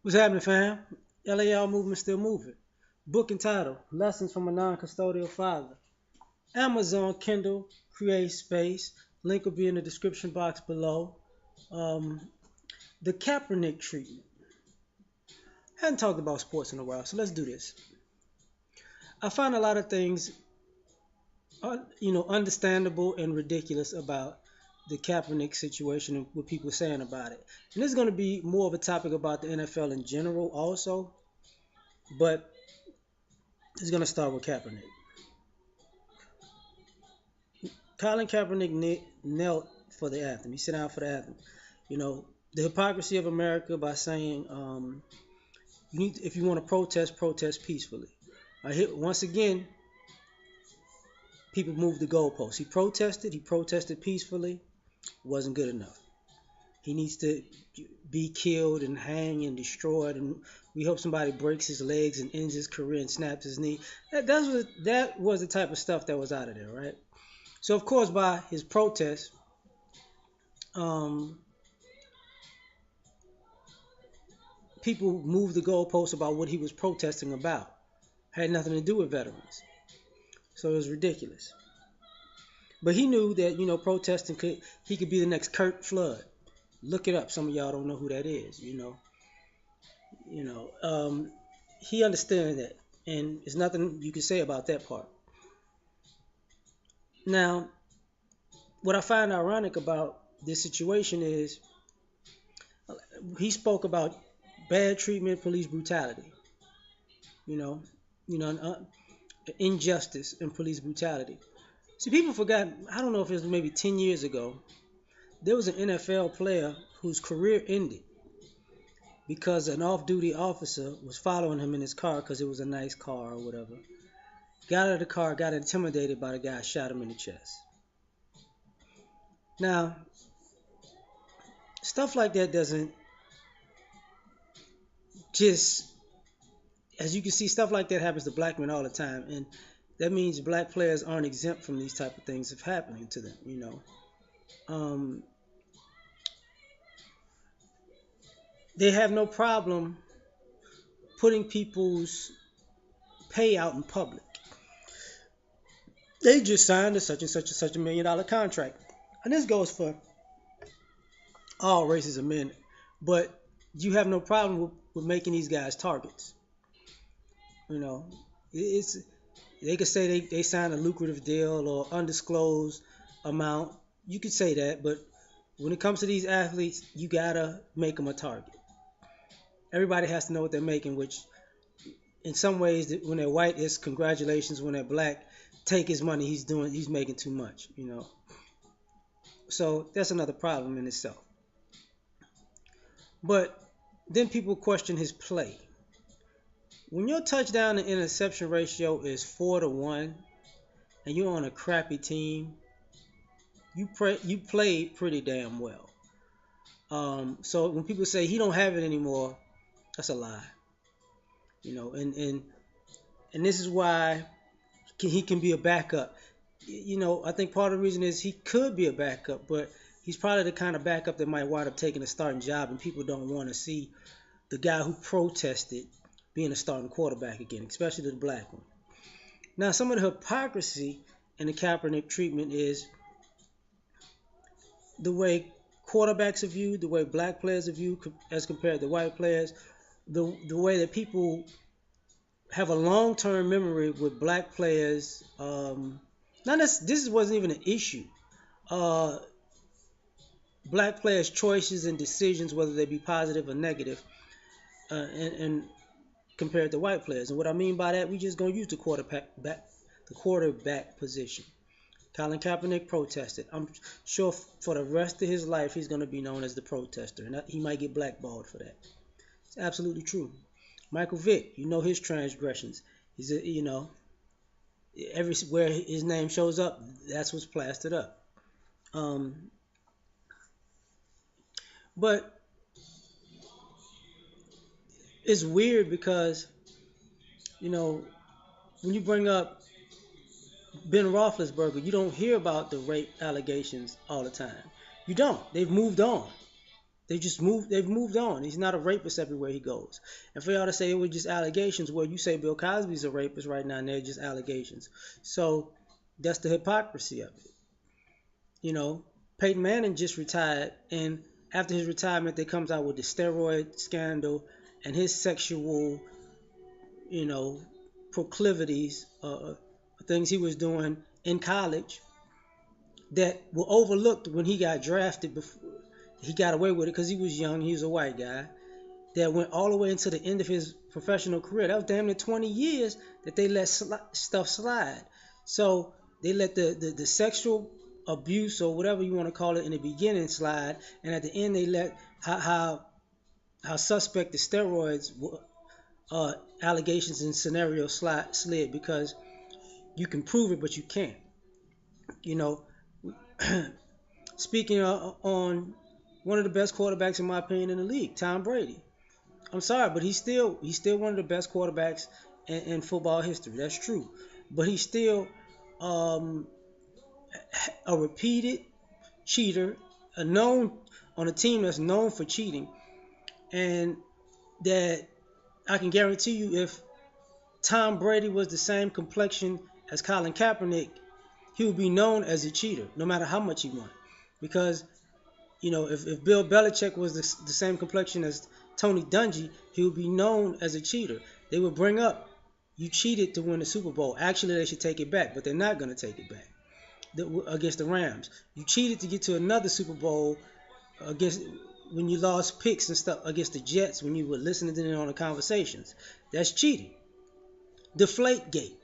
What's happening, fam? L.A.R movement still moving. Book entitled Lessons from a Non-Custodial Father. Amazon Kindle, create space. Link will be in the description box below. Um, the Kaepernick Treatment. Hadn't talked about sports in a while, so let's do this. I find a lot of things, understandable and ridiculous about the Kaepernick situation and what people are saying about it. And this is going to be more of a topic about the NFL in general, also, but it's going to start with Kaepernick. Colin Kaepernick knelt for the anthem. He sat down for the anthem. You know, the hypocrisy of America by saying, if you want to protest, protest peacefully. Once again, people moved the goalposts. He protested peacefully, wasn't good enough. He needs to be killed and hanged and destroyed, and we hope somebody breaks his legs and ends his career and snaps his knee. That was the type of stuff that was out of there, right? So, of course, by his protest, um, people moved the goalposts about what he was protesting about. Had nothing to do with veterans. So it was ridiculous. But he knew that, protesting he could be the next Kurt Flood. Look it up. Some of y'all don't know who that is, You know, he understood that, and there's nothing you can say about that part. Now, what I find ironic about this situation is he spoke about bad treatment, police brutality. You know, injustice and police brutality. See, people forgot, I don't know if it was maybe 10 years ago, there was an NFL player whose career ended because an off duty officer was following him in his car because it was a nice car or whatever. Got out of the car, got intimidated by the guy, shot him in the chest. Now, stuff like that doesn't just, as you can see, stuff like that happens to black men all the time. And that means black players aren't exempt from these type of things of happening to them. Um, they have no problem putting people's pay out in public. They just signed a such and such and such $1 million contract. And this goes for all races of men. But you have no problem with making these guys targets. You know, it's they could say they signed a lucrative deal or undisclosed amount. You could say that, but when it comes to these athletes, you gotta make them a target. Everybody has to know what they're making, which in some ways, when they're white, it's congratulations. When they're black, take his money. He's making too much. So that's another problem in itself. But then people question his play. When your touchdown to interception ratio is 4-1, and you're on a crappy team, you played pretty damn well. So when people say he don't have it anymore, that's a lie. And this is why he can be a backup. I think part of the reason is he could be a backup, but he's probably the kind of backup that might wind up taking a starting job, and people don't want to see the guy who protested being a starting quarterback again, especially the black one. Now, some of the hypocrisy in the Kaepernick treatment is the way quarterbacks are viewed, the way black players are viewed as compared to white players, the way that people have a long-term memory with black players. This wasn't even an issue. Uh, Black players' choices and decisions, whether they be positive or negative, and compared to white players. And what I mean by that, we just gonna use the quarterback position. Colin Kaepernick protested. I'm sure for the rest of his life he's gonna be known as the protester, and he might get blackballed for that. It's absolutely true. Michael Vick, his transgressions. Everywhere his name shows up, that's what's plastered up. Um, but it's weird because when you bring up Ben Roethlisberger, you don't hear about the rape allegations all the time. You don't. They've moved on. They've moved on. He's not a rapist everywhere he goes. And for y'all to say it was just allegations, well, you say Bill Cosby's a rapist right now, and they're just allegations. So that's the hypocrisy of it. You know, Peyton Manning just retired, and after his retirement, they comes out with the steroid scandal and his sexual, you know, proclivities, things he was doing in college that were overlooked when he got drafted. Before he got away with it because he was young, he was a white guy. That went all the way into the end of his professional career. That was damn near 20 years that they let stuff slide. So they let the sexual abuse or whatever you want to call it in the beginning slide, and at the end they let how suspect the steroids allegations and scenarios slid because you can prove it but you can't. You know, speaking on one of the best quarterbacks in my opinion in the league, Tom Brady. I'm sorry, but he's still one of the best quarterbacks in football history. That's true, but he's still um, a repeated cheater, a known on a team that's known for cheating, and that I can guarantee you, if Tom Brady was the same complexion as Colin Kaepernick, he would be known as a cheater, no matter how much he won, because if Bill Belichick was the same complexion as Tony Dungy, he would be known as a cheater. They would bring up, you cheated to win the Super Bowl. Actually, they should take it back, but they're not going to take it back against the Rams. You cheated to get to another Super Bowl against when you lost picks and stuff against the Jets when you were listening to them on the conversations. That's cheating. Deflategate.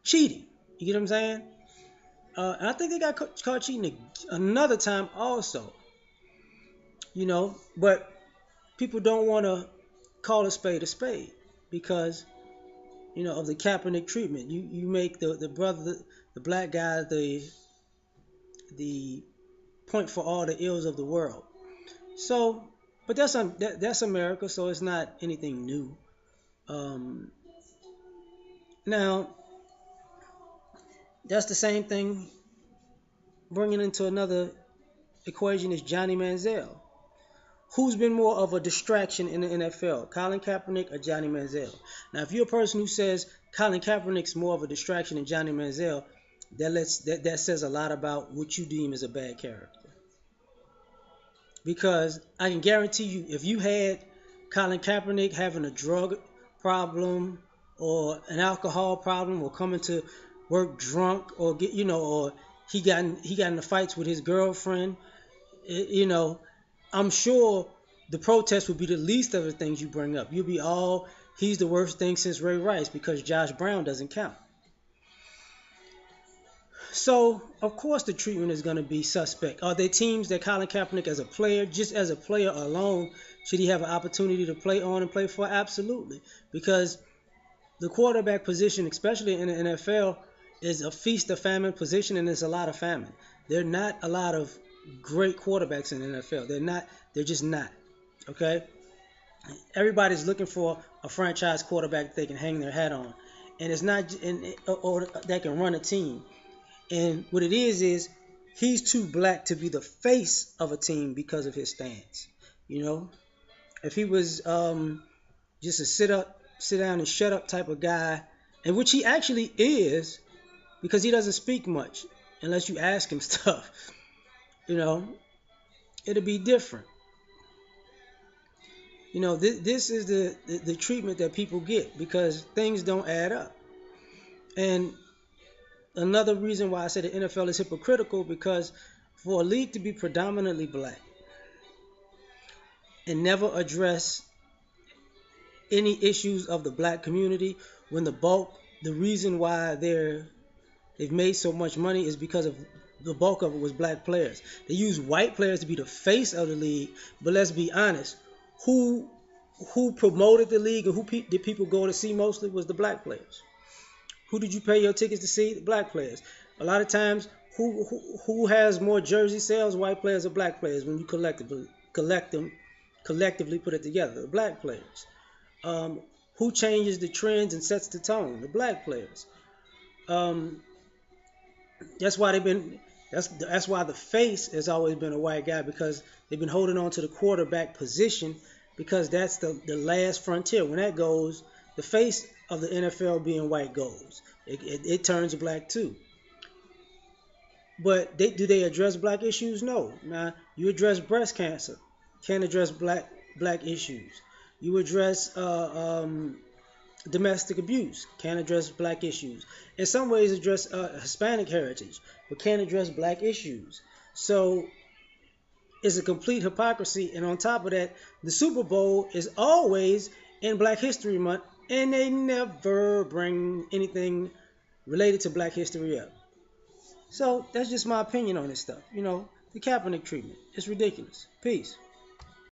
Cheating. You get what I'm saying? And I think they got caught cheating another time also. But people don't want to call a spade because of the Kaepernick treatment. You make the brother, the black guy, the point for all the ills of the world. So, but that's America, so it's not anything new. Now that's the same thing. Bringing into another equation is Johnny Manziel. Who's been more of a distraction in the NFL, Colin Kaepernick or Johnny Manziel? Now, if you're a person who says Colin Kaepernick's more of a distraction than Johnny Manziel, that says a lot about what you deem as a bad character. Because I can guarantee you, if you had Colin Kaepernick having a drug problem or an alcohol problem or coming to work drunk or or he got into fights with his girlfriend, I'm sure the protest would be the least of the things you bring up. You'll be all, he's the worst thing since Ray Rice because Josh Brown doesn't count. So, of course, the treatment is going to be suspect. Are there teams that Colin Kaepernick as a player, just as a player alone, should he have an opportunity to play on and play for? Absolutely. Because the quarterback position, especially in the NFL, is a feast or famine position, and there's a lot of famine. There are not a lot of great quarterbacks in the NFL. They're just not. Okay? Everybody's looking for a franchise quarterback that they can hang their hat on. And it's not, or that can run a team. And what it is he's too black to be the face of a team because of his stance. If he was just a sit down and shut up type of guy, and which he actually is, because he doesn't speak much unless you ask him stuff. It'll be different. This is the treatment that people get because things don't add up. And another reason why I say the NFL is hypocritical, because for a league to be predominantly black and never address any issues of the black community, when the reason why they've made so much money is because of the bulk of it was black players. They use white players to be the face of the league, but let's be honest, who promoted the league and who did people go to see mostly was the black players. Who did you pay your tickets to see? The black players. A lot of times, who has more jersey sales, white players or black players, when you collectively put it together? The black players. Who changes the trends and sets the tone? The black players. That's why That's why the face has always been a white guy, because they've been holding on to the quarterback position, because that's the last frontier. When that goes, the face of the NFL being white goes. It turns black too. But do they address black issues? No. Now you address breast cancer, can't address black issues. You address domestic abuse, can't address black issues. In some ways, address Hispanic heritage, but can't address black issues. So it's a complete hypocrisy. And on top of that, the Super Bowl is always in Black History Month, and they never bring anything related to Black history up. So that's just my opinion on this stuff. The Kaepernick treatment. It's ridiculous. Peace.